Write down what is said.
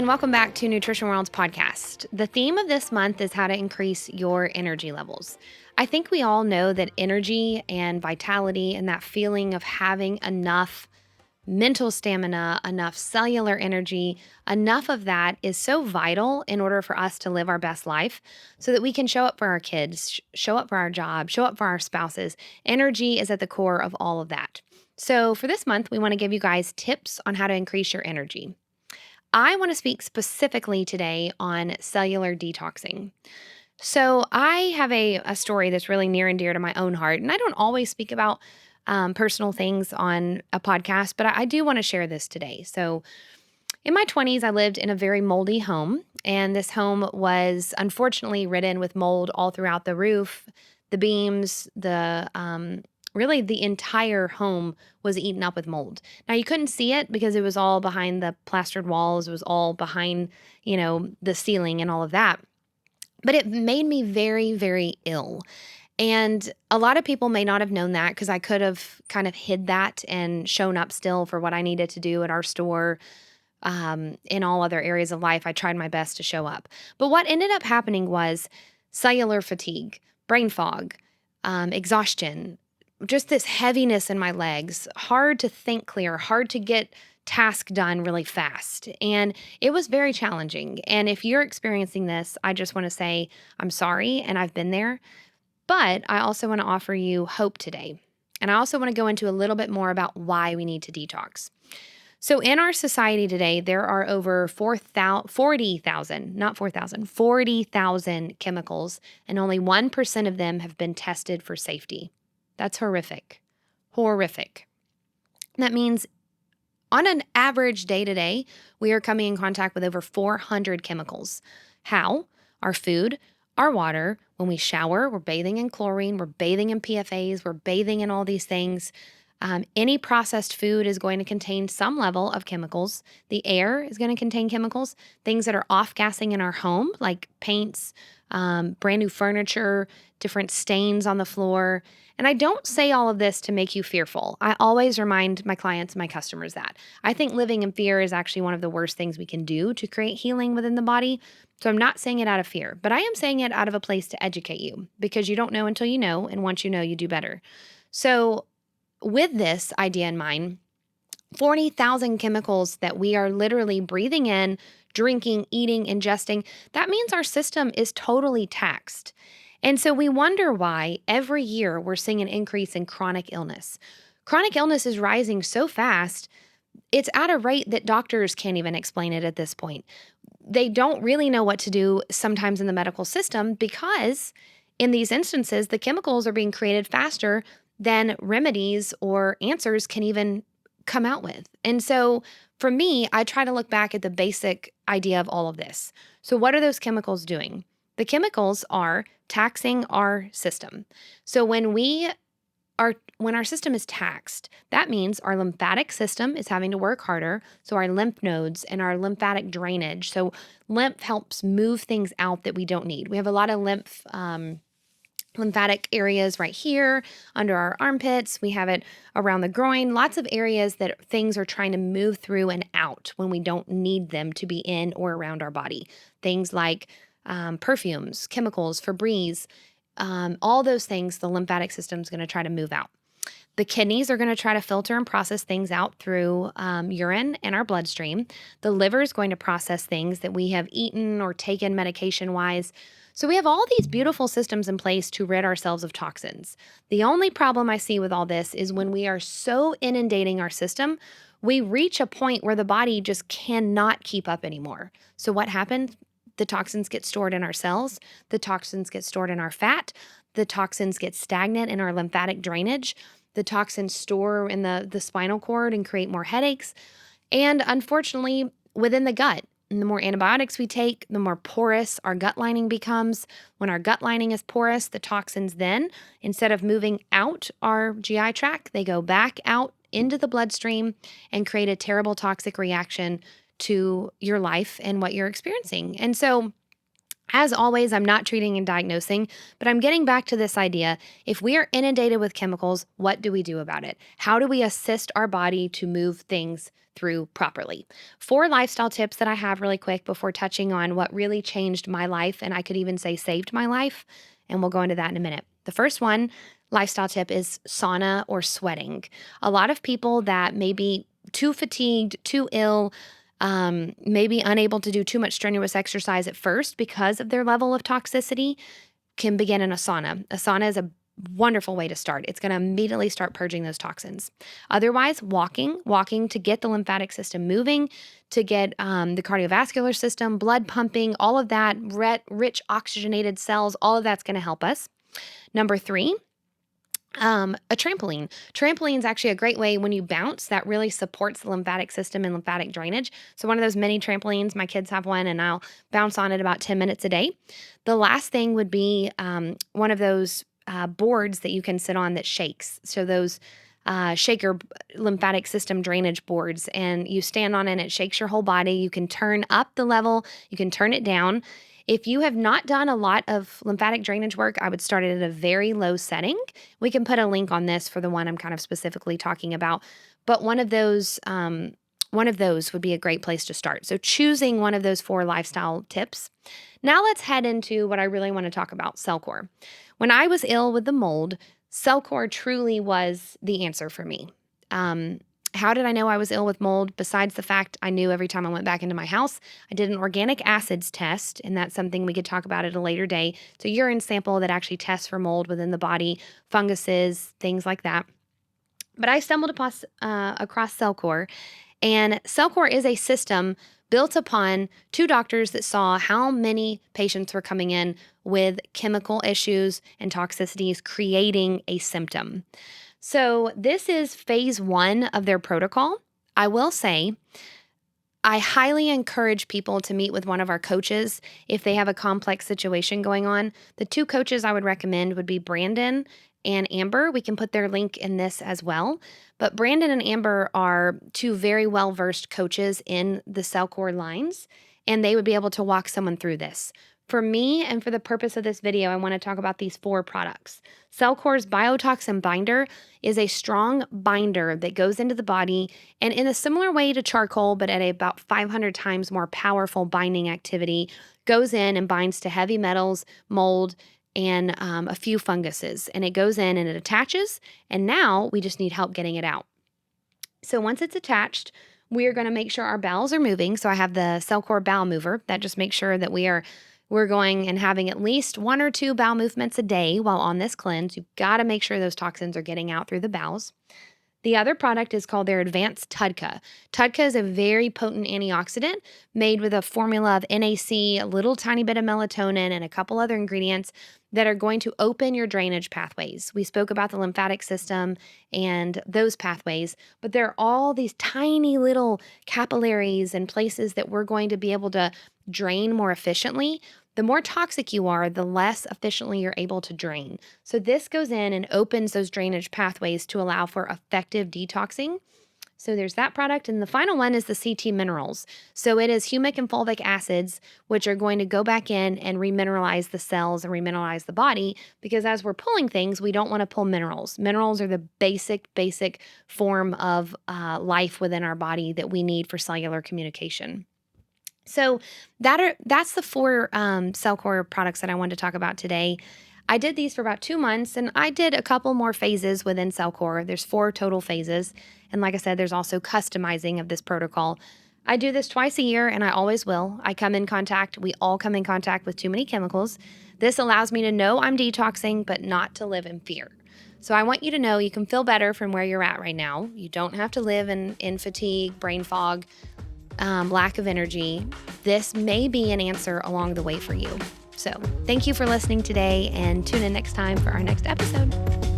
and welcome back to Nutrition World's podcast. The theme of this month is how to increase your energy levels. I think we all know that energy and vitality and that feeling of having enough mental stamina, enough cellular energy, enough of that is so vital in order for us to live our best life so that we can show up for our kids, show up for our job, show up for our spouses. Energy is at the core of all of that. So for this month, we want to give you guys tips on how to increase your energy. I want to speak specifically today on cellular detoxing. So, I have a story that's really near and dear to my own heart, and I don't always speak about personal things on a podcast, but I do want to share this today. So, in my 20s, I lived in a very moldy home, and this home was unfortunately ridden with mold all throughout the roof, the beams, really the entire home was eaten up with mold. Now you couldn't see it because it was all behind the plastered walls, it was all behind, the ceiling and all of that. But it made me very, very ill. And a lot of people may not have known that because I could have kind of hid that and shown up still for what I needed to do at our store. In all other areas of life, I tried my best to show up. But what ended up happening was cellular fatigue, brain fog, exhaustion, just this heaviness in my legs, hard to think clear, hard to get tasks done really fast. And it was very challenging. And if you're experiencing this, I just want to say I'm sorry and I've been there. But I also want to offer you hope today. And I also want to go into a little bit more about why we need to detox. So in our society today, there are over 40,000 chemicals, and only 1% of them have been tested for safety. That's horrific. Horrific. That means on an average day to day, we are coming in contact with over 400 chemicals. How? Our food, our water, when we shower, we're bathing in chlorine, we're bathing in PFAs, we're bathing in all these things. Any processed food is going to contain some level of chemicals. The air is going to contain chemicals. Things that are off-gassing in our home, like paints, brand new furniture, different stains on the floor. And I don't say all of this to make you fearful. I always remind my clients and my customers that. I think living in fear is actually one of the worst things we can do to create healing within the body. So I'm not saying it out of fear, but I am saying it out of a place to educate you because you don't know until you know. And once you know, you do better. So with this idea in mind, 40,000 chemicals that we are literally breathing in, drinking, eating, ingesting, that means our system is totally taxed. And so we wonder why every year we're seeing an increase in chronic illness. Chronic illness is rising so fast, it's at a rate that doctors can't even explain it at this point. They don't really know what to do sometimes in the medical system because in these instances, the chemicals are being created faster than remedies or answers can even come out with. And so for me, I try to look back at the basic idea of all of this. So what are those chemicals doing? The chemicals are taxing our system. So when our system is taxed, that means our lymphatic system is having to work harder. So our lymph nodes and our lymphatic drainage. So lymph helps move things out that we don't need. We have a lot of lymphatic areas right here under our armpits. We have it around the groin, lots of areas that things are trying to move through and out when we don't need them to be in or around our body. Things like perfumes, chemicals, Febreze, all those things, the lymphatic system is going to try to move out. The kidneys are going to try to filter and process things out through urine and our bloodstream. The liver is going to process things that we have eaten or taken medication-wise. So we have all these beautiful systems in place to rid ourselves of toxins. The only problem I see with all this is when we are so inundating our system, we reach a point where the body just cannot keep up anymore. So what happens? The toxins get stored in our cells. The toxins get stored in our fat. The toxins get stagnant in our lymphatic drainage. The toxins store in the spinal cord and create more headaches. And unfortunately, within the gut, and the more antibiotics we take, the more porous our gut lining becomes. When our gut lining is porous, the toxins then, instead of moving out our GI tract, they go back out into the bloodstream and create a terrible toxic reaction to your life and what you're experiencing. And so As always, I'm not treating and diagnosing, but I'm getting back to this idea. If we are inundated with chemicals, what do we do about it? How do we assist our body to move things through properly? 4 lifestyle tips that I have really quick before touching on what really changed my life, and I could even say saved my life, and we'll go into that in a minute. The first one, lifestyle tip, is sauna or sweating. A lot of people that may be too fatigued, too ill, maybe unable to do too much strenuous exercise at first because of their level of toxicity, can begin in a sauna. A sauna is a wonderful way to start. It's going to immediately start purging those toxins. Otherwise, walking to get the lymphatic system moving, to get the cardiovascular system, blood pumping, all of that, rich oxygenated cells, all of that's going to help us. Number 3, a trampoline. Trampoline is actually a great way when you bounce that really supports the lymphatic system and lymphatic drainage. So one of those mini trampolines, my kids have one, and I'll bounce on it about 10 minutes a day. The last thing would be one of those boards that you can sit on that shakes. So those shaker lymphatic system drainage boards, and you stand on it and it shakes your whole body. You can turn up the level, you can turn it down. If you have not done a lot of lymphatic drainage work, I would start it at a very low setting. We can put a link on this for the one I'm kind of specifically talking about, but one of those would be a great place to start. So choosing one of those 4 lifestyle tips. Now let's head into what I really want to talk about, Cellcore. When I was ill with the mold, Cellcore truly was the answer for me. How did I know I was ill with mold? Besides the fact I knew every time I went back into my house, I did an organic acids test, and that's something we could talk about at a later day. It's a urine sample that actually tests for mold within the body, funguses, things like that. But I stumbled across Cellcore, and Cellcore is a system built upon 2 doctors that saw how many patients were coming in with chemical issues and toxicities creating a symptom. So this is phase 1 of their protocol. I will say, I highly encourage people to meet with one of our coaches if they have a complex situation going on. The 2 coaches I would recommend would be Brandon and Amber. We can put their link in this as well. But Brandon and Amber are 2 very well-versed coaches in the Cellcore lines, and they would be able to walk someone through this. For me, and for the purpose of this video, I want to talk about these 4 products. Cellcore's biotoxin binder is a strong binder that goes into the body, and in a similar way to charcoal, but at about 500 times more powerful binding activity, goes in and binds to heavy metals, mold, and a few funguses. And it goes in and it attaches, and now we just need help getting it out. So once it's attached, we are going to make sure our bowels are moving. So I have the Cellcore bowel mover that just makes sure that we're going and having at least 1 or 2 bowel movements a day while on this cleanse. You've got to make sure those toxins are getting out through the bowels. The other product is called their Advanced TUDCA. TUDCA is a very potent antioxidant made with a formula of NAC, a little tiny bit of melatonin, and a couple other ingredients that are going to open your drainage pathways. We spoke about the lymphatic system and those pathways, but there are all these tiny little capillaries and places that we're going to be able to drain more efficiently. The more toxic you are, the less efficiently you're able to drain. So this goes in and opens those drainage pathways to allow for effective detoxing. So there's that product. And the final one is the CT minerals. So it is humic and fulvic acids, which are going to go back in and remineralize the cells and remineralize the body, because as we're pulling things, we don't want to pull minerals. Minerals are the basic form of life within our body that we need for cellular communication. So that's the 4 Cellcore products that I wanted to talk about today. I did these for about 2 months, and I did a couple more phases within Cellcore. There's 4 total phases. And like I said, there's also customizing of this protocol. I do this twice a year, and I always will. We all come in contact with too many chemicals. This allows me to know I'm detoxing, but not to live in fear. So I want you to know you can feel better from where you're at right now. You don't have to live in fatigue, brain fog, lack of energy. This may be an answer along the way for you. So thank you for listening today, and tune in next time for our next episode.